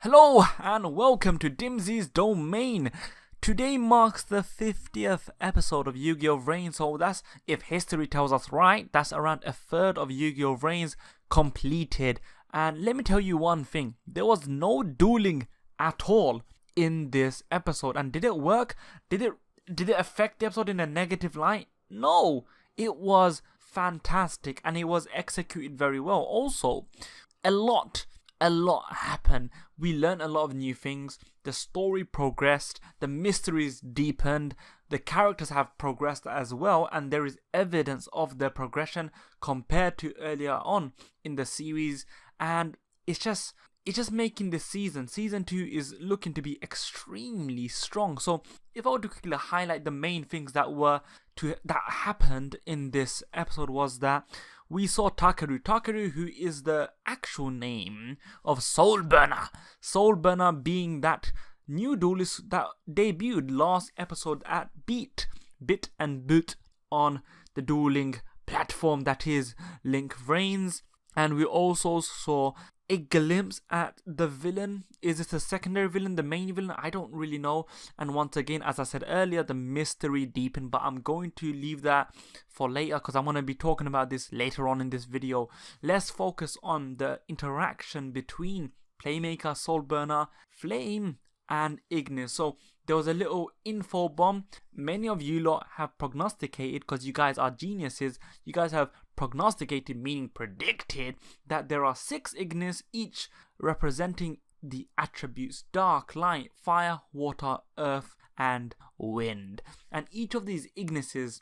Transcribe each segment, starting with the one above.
Hello and welcome to Dimsy's Domain. Today marks the 50th episode of Yugioh Vrains, so that's, if history tells us right, that's around a third of Yugioh Vrains completed. And let me tell you one thing, there was no dueling at all in this episode. And did it work? Did it affect the episode in a negative light? No, it was fantastic and it was executed very well. Also, a lot happened. We learned a lot of new things. The story progressed, the mysteries deepened, the characters have progressed as well, and there is evidence of their progression compared to earlier on in the series. And it's just making this season 2 is looking to be extremely strong. So if I were to quickly highlight the main things that happened in this episode, was that we saw Takeru, who is the actual name of Soulburner being that new duelist that debuted last episode at Bit and Boot on the dueling platform that is Link Vrains. And we also saw a glimpse at the villain. Is it a secondary villain, the main villain? I don't really know. And once again, as I said earlier, the mystery deepened, but I'm going to leave that for later because I'm going to be talking about this later on in this video. Let's focus on the interaction between Playmaker, Soulburner, Flame and Ignis. So there was a little info bomb. Many of you lot have prognosticated, because you guys are geniuses, you guys have prognosticated, meaning predicted, that there are 6 Ignis, each representing the attributes dark, light, fire, water, earth and wind. And each of these Ignises,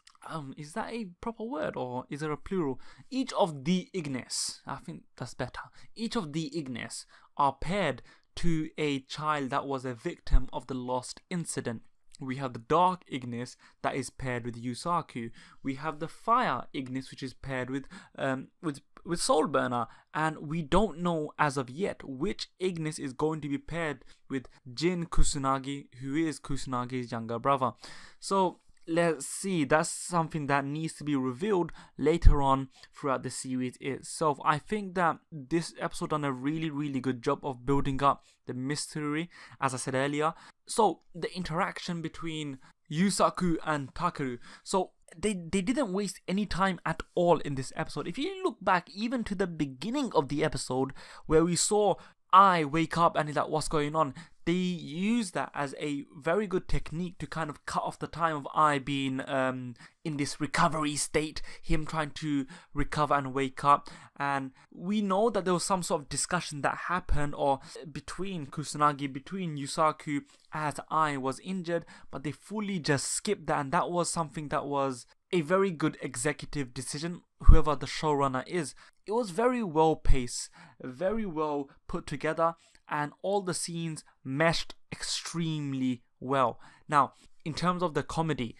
is that a proper word or is there a plural? Each of the Ignis, I think that's better, each of the Ignis are paired to a child that was a victim of the lost incident. We have the Dark Ignis that is paired with Yusaku. We have the Fire Ignis, which is paired with Soulburner, and we don't know as of yet which Ignis is going to be paired with Jin Kusanagi, who is Kusanagi's younger brother. So let's see, that's something that needs to be revealed later on throughout the series itself. I think that this episode done a really good job of building up the mystery, as I said earlier. So the interaction between Yusaku and Takeru, so they didn't waste any time at all in this episode. If you look back even to the beginning of the episode where we saw Ai wake up and he's like, what's going on? They used that as a very good technique to kind of cut off the time of Ai being in this recovery state, him trying to recover and wake up. And we know that there was some sort of discussion that happened or between Yusaku as Ai was injured, but they fully just skipped that, and that was something that was a very good executive decision, whoever the showrunner is. It was very well paced, very well put together, and all the scenes meshed extremely well. Now, in terms of the comedy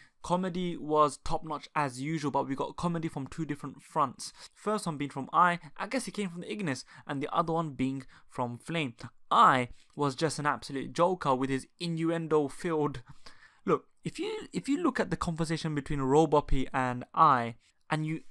was top notch as usual, but we got comedy from 2 different fronts. First one being from I guess he came from the Ignis, and the other one being from Flame. I was just an absolute joker with his innuendo filled. Look, if you look at the conversation between Roboppy and I, and you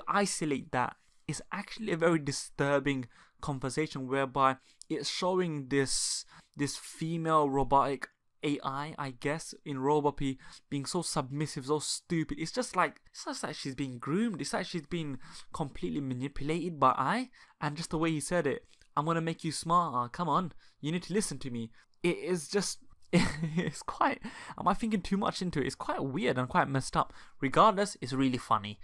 isolate that, it's actually a very disturbing conversation whereby it's showing this female robotic AI, I guess, in Roboppy being so submissive, so stupid. It's just like she's being groomed. It's like she's being completely manipulated by I. And just the way he said it, I'm gonna make you smarter. Come on, you need to listen to me. It is just. It's quite, am I thinking too much into it? It's quite weird and quite messed up. Regardless, it's really funny.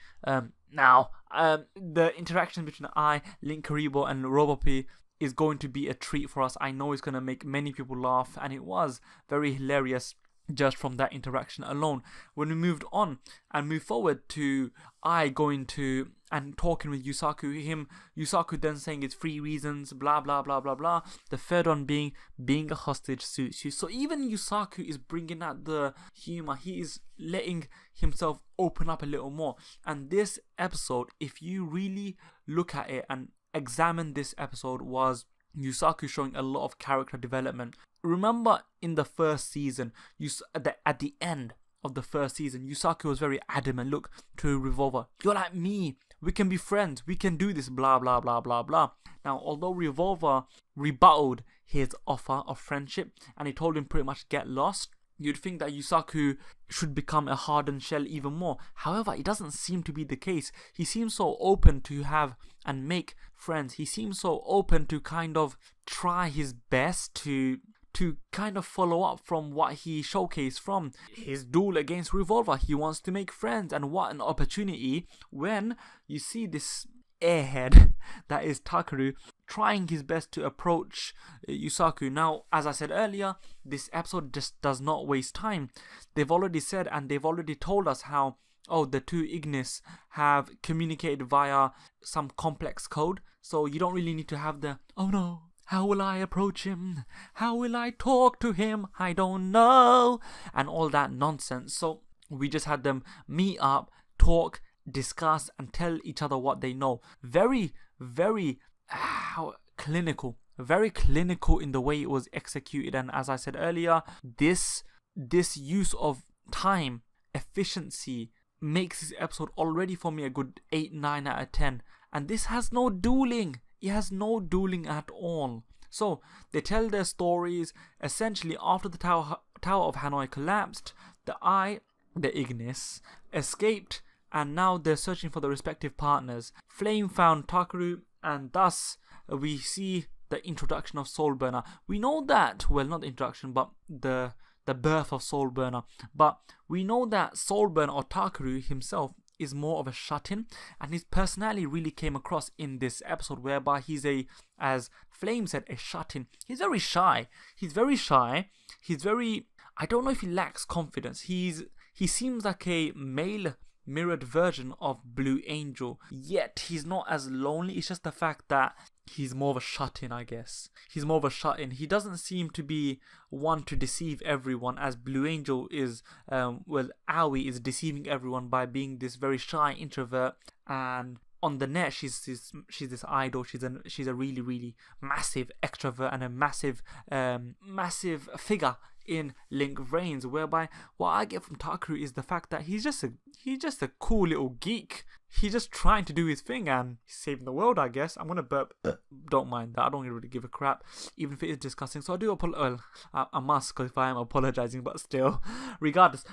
Now, the interaction between I, Link Karibo and Roboppy is going to be a treat for us. I know it's going to make many people laugh, and it was very hilarious just from that interaction alone. When we moved on and moved forward to I going to and talking with Yusaku then saying it's 3 reasons, blah blah blah blah blah. The third one being a hostage suits you. So even Yusaku is bringing out the humor. He is letting himself open up a little more. And this episode, if you really look at it and examine this episode, was Yusaku showing a lot of character development. Remember in the first season, at the end of the first season, Yusaku was very adamant. Look, to Revolver, you're like me. We can be friends. We can do this. Blah blah blah blah blah. Now, although Revolver rebutted his offer of friendship, and he told him pretty much get lost. You'd think that Yusaku should become a hardened shell even more. However, it doesn't seem to be the case. He seems so open to have and make friends. He seems so open to kind of try his best to kind of follow up from what he showcased from his duel against Revolver. He wants to make friends, and what an opportunity when you see this airhead that is Takeru trying his best to approach Yusaku. Now, as I said earlier, this episode just does not waste time. They've already said and they've already told us how, the two Ignis have communicated via some complex code, so you don't really need to have the, oh no, how will I approach him? How will I talk to him? I don't know, and all that nonsense. So we just had them meet up, talk, discuss, and tell each other what they know. Very, very clinical. Very clinical in the way it was executed. And as I said earlier, this use of time, efficiency, makes this episode already for me a good 8-9 out of 10. And this has no dueling. It has no dueling at all. So they tell their stories. Essentially, after the Tower of Hanoi collapsed, the Ignis, escaped, and now they're searching for the respective partners. Flame found Takeru, and thus we see the introduction of Soulburner. We know that, well, not the introduction, but the birth of Soulburner. But we know that Soulburner, or Takeru himself, is more of a shut-in, and his personality really came across in this episode, whereby he's as Flame said, a shut-in. He's very shy. He's very, I don't know if he lacks confidence. He seems like a male mirrored version of Blue Angel, yet he's not as lonely. It's just the fact that he's more of a shut-in, I guess. He's more of a shut-in. He doesn't seem to be one to deceive everyone, as Blue Angel is, Aoi is deceiving everyone by being this very shy introvert, and on the net she's this idol. She's a really, really massive extrovert and a massive figure in Link Vrains, whereby what I get from Takeru is the fact that he's just a cool little geek. He's just trying to do his thing and he's saving the world, I guess. I'm gonna burp. Don't mind that. I don't really give a crap, even if it is disgusting. So I do apologize. Well, I must, because if I am apologizing, but still, regardless.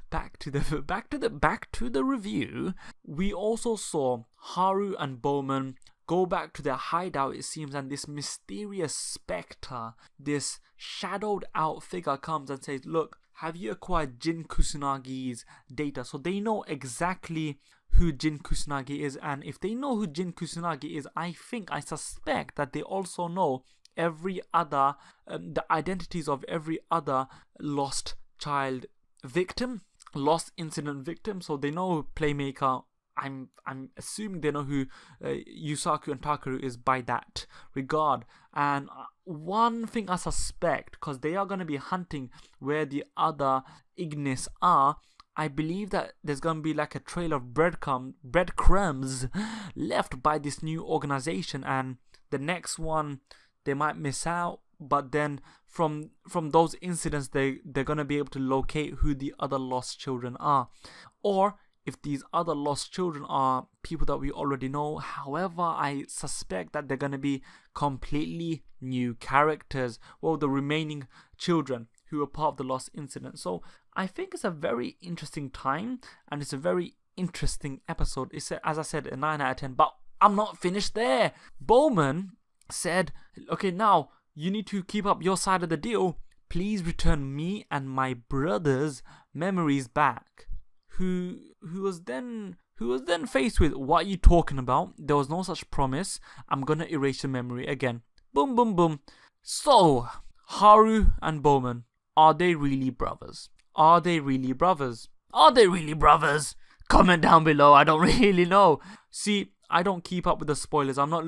Back to the review. We also saw Haru and Bowman go back to their hideout, it seems, and this mysterious spectre, this shadowed out figure, comes and says, look, have you acquired Jin Kusunagi's data? So they know exactly who Jin Kusunagi is, and if they know who Jin Kusunagi is, I suspect that they also know every other, the identities of every other lost child victim, lost incident victim. So they know Playmaker. I'm assuming they know who Yusaku and Takeru is by that regard. And one thing I suspect, because they are going to be hunting where the other Ignis are, I believe that there's going to be like a trail of breadcrumbs left by this new organization, and the next one they might miss out. But then from those incidents, they're going to be able to locate who the other lost children are. Or if these other lost children are people that we already know. However, I suspect that they're going to be completely new characters. Well, the remaining children who are part of the lost incident. So I think it's a very interesting time, and it's a very interesting episode. It's, as I said, a 9 out of 10. But I'm not finished there. Bowman said, okay, now you need to keep up your side of the deal. Please return me and my brother's memories back. Who was then faced with, what are you talking about? There was no such promise. I'm gonna erase your memory again. Boom, boom, boom. So, Haru and Bowman, are they really brothers? Are they really brothers? Are they really brothers? Comment down below. I don't really know. See, I don't keep up with the spoilers. I'm not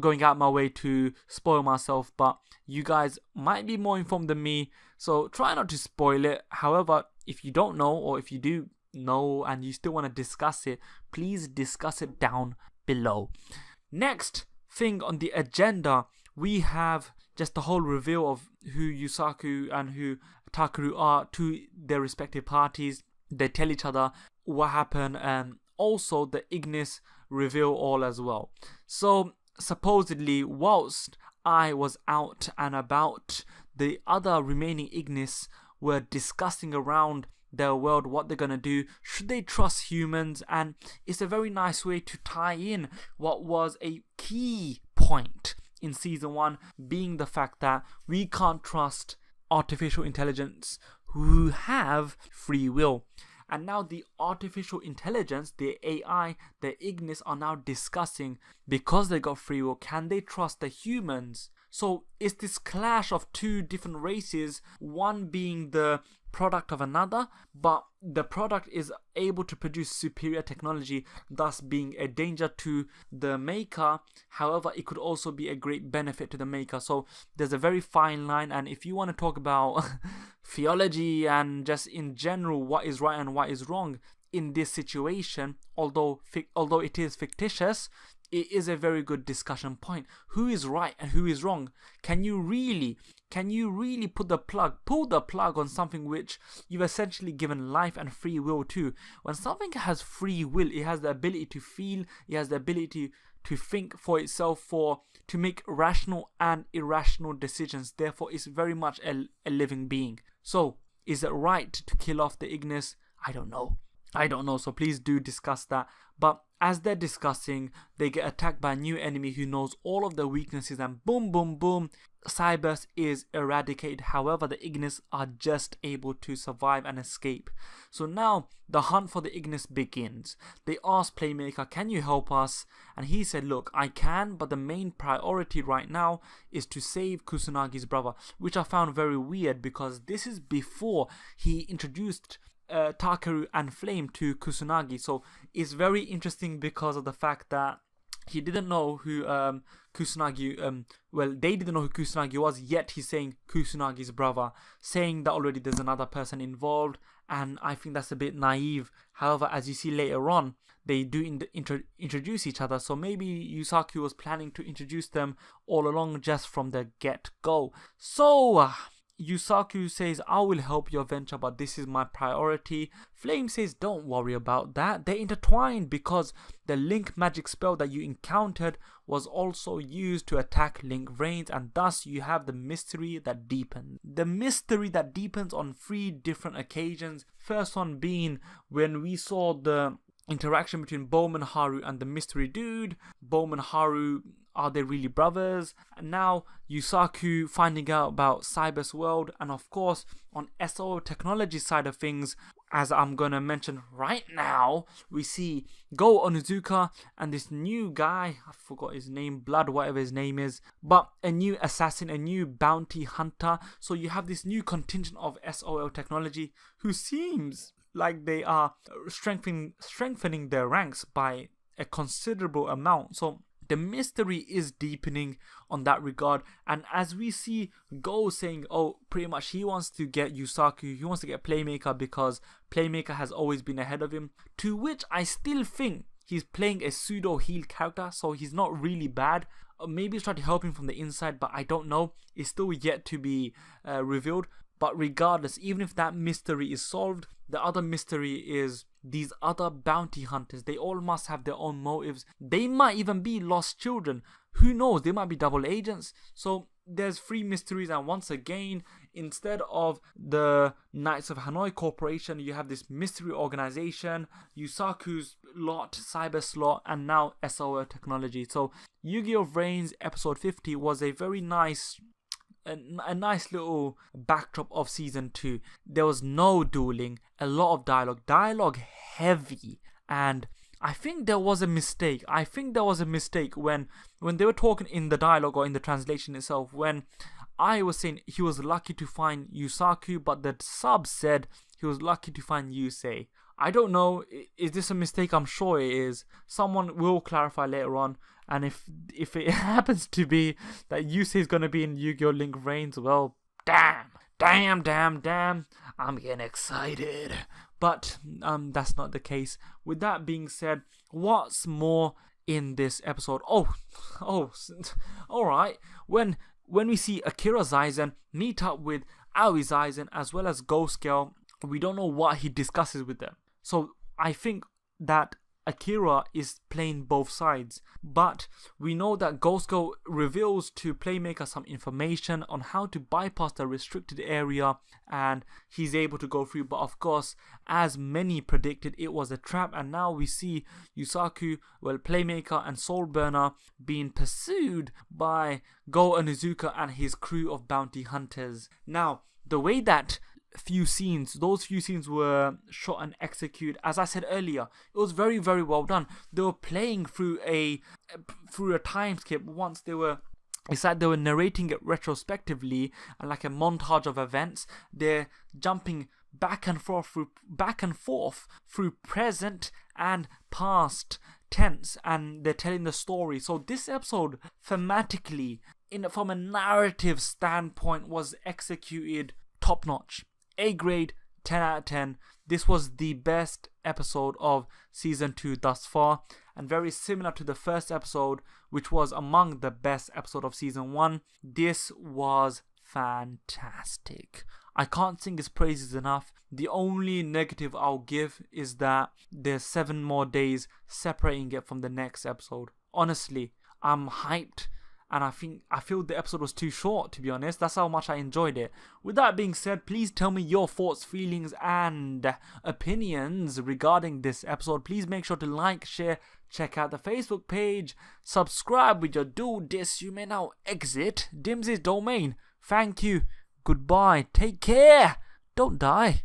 going out my way to spoil myself, but you guys might be more informed than me, so try not to spoil it. However, if you don't know, or if you do know and you still want to discuss it, please discuss it down below. Next thing on the agenda, we have just the whole reveal of who Yusaku and who Takeru are to their respective parties. They tell each other what happened, and also the Ignis reveal all as well. So supposedly whilst I was out and about, the other remaining Ignis were discussing around their world what they're gonna do. Should they trust humans? And it's a very nice way to tie in what was a key point in season 1, being the fact that we can't trust artificial intelligence who have free will. And now the artificial intelligence, the AI, the Ignis are now discussing, because they got free will, can they trust the humans? So it's this clash of two different races, one being the product of another, but the product is able to produce superior technology, thus being a danger to the maker. However, it could also be a great benefit to the maker. So there's a very fine line, and if you want to talk about theology and just in general what is right and what is wrong in this situation, although it is fictitious, it is a very good discussion point. Who is right and who is wrong? Can you really pull the plug on something which you've essentially given life and free will to? When something has free will, it has the ability to feel, it has the ability to think for itself, to make rational and irrational decisions. Therefore, it's very much a living being. So, is it right to kill off the Ignis? I don't know. So please do discuss that. But as they're discussing, they get attacked by a new enemy who knows all of their weaknesses, and boom, boom, boom, Cybers is eradicated. However, the Ignis are just able to survive and escape. So now the hunt for the Ignis begins. They ask Playmaker, can you help us? And he said, look, I can, but the main priority right now is to save Kusunagi's brother, which I found very weird because this is before he introduced Takeru and Flame to Kusunagi. So it's very interesting because of the fact that he didn't know who Kusunagi, they didn't know who Kusunagi was, yet he's saying Kusunagi's brother, saying that already there's another person involved, and I think that's a bit naive. However, as you see later on, they do introduce each other, so maybe Yusaku was planning to introduce them all along just from the get-go. So Yusaku says, I will help your venture, but this is my priority. Flame says, don't worry about that. They're intertwined because the link magic spell that you encountered was also used to attack Link Vrains, and thus you have the mystery that deepens. The mystery that deepens on 3 different occasions. First one being when we saw the interaction between Bowman Haru and the mystery dude. Bowman Haru, are they really brothers? And now Yusaku finding out about Cyber's world, and of course on SO technology side of things, as I'm gonna mention right now, we see Go Onizuka and this new guy, I forgot his name, Blood, whatever his name is, but a new assassin, a new bounty hunter. So you have this new contingent of SOL technology who seems like they are strengthening their ranks by a considerable amount. So the mystery is deepening on that regard, and as we see Go saying, oh, pretty much he wants to get Yusaku, he wants to get Playmaker because Playmaker has always been ahead of him, to which I still think he's playing a pseudo heel character, so he's not really bad. Maybe he's trying to help him from the inside, but I don't know. It's still yet to be revealed. But regardless, even if that mystery is solved, the other mystery is these other bounty hunters. They all must have their own motives. They might even be lost children. Who knows? They might be double agents. So there's 3 mysteries, and once again, instead of the Knights of Hanoi Corporation, you have this mystery organization, Yusaku's lot, Cyber slot, and now SOL technology. So Yugioh Vrains episode 50 was a very nice little backdrop of season 2. There was no dueling, a lot of dialogue heavy, and I think there was a mistake. When they were talking in the dialogue or in the translation itself, when I was saying he was lucky to find Yusaku, but the sub said he was lucky to find Yusei. I don't know, is this a mistake? I'm sure it is. Someone will clarify later on. And if it happens to be that Yusei is going to be in Yu-Gi-Oh! Link Vrains, well, damn, I'm getting excited. But that's not the case. With that being said, what's more in this episode? Oh, alright. When we see Akira Zaizen meet up with Aoi Zaizen as well as Ghost Girl, we don't know what he discusses with them. So I think that Akira is playing both sides. But we know that Ghost Girl reveals to Playmaker some information on how to bypass the restricted area, and he's able to go through. But of course, as many predicted, it was a trap, and now we see Yusaku, Playmaker and Soulburner being pursued by Go Onizuka and his crew of bounty hunters. Now, the way that those few scenes were shot and executed, as I said earlier, it was very, very well done. They were playing through a time skip. It's like they were narrating it retrospectively and like a montage of events. They're jumping back and forth through present and past tense, and they're telling the story. So this episode, thematically, from a narrative standpoint, was executed top notch. A grade, 10 out of 10. This was the best episode of season 2 thus far, and very similar to the first episode, which was among the best episode of season 1. This was fantastic. I can't sing its praises enough. The only negative I'll give is that there's 7 more days separating it from the next episode. Honestly, I'm hyped. And I feel the episode was too short, to be honest. That's how much I enjoyed it. With that being said, please tell me your thoughts, feelings, and opinions regarding this episode. Please make sure to like, share, check out the Facebook page, subscribe. With your do this, you may now exit Dimsy's domain. Thank you. Goodbye. Take care. Don't die.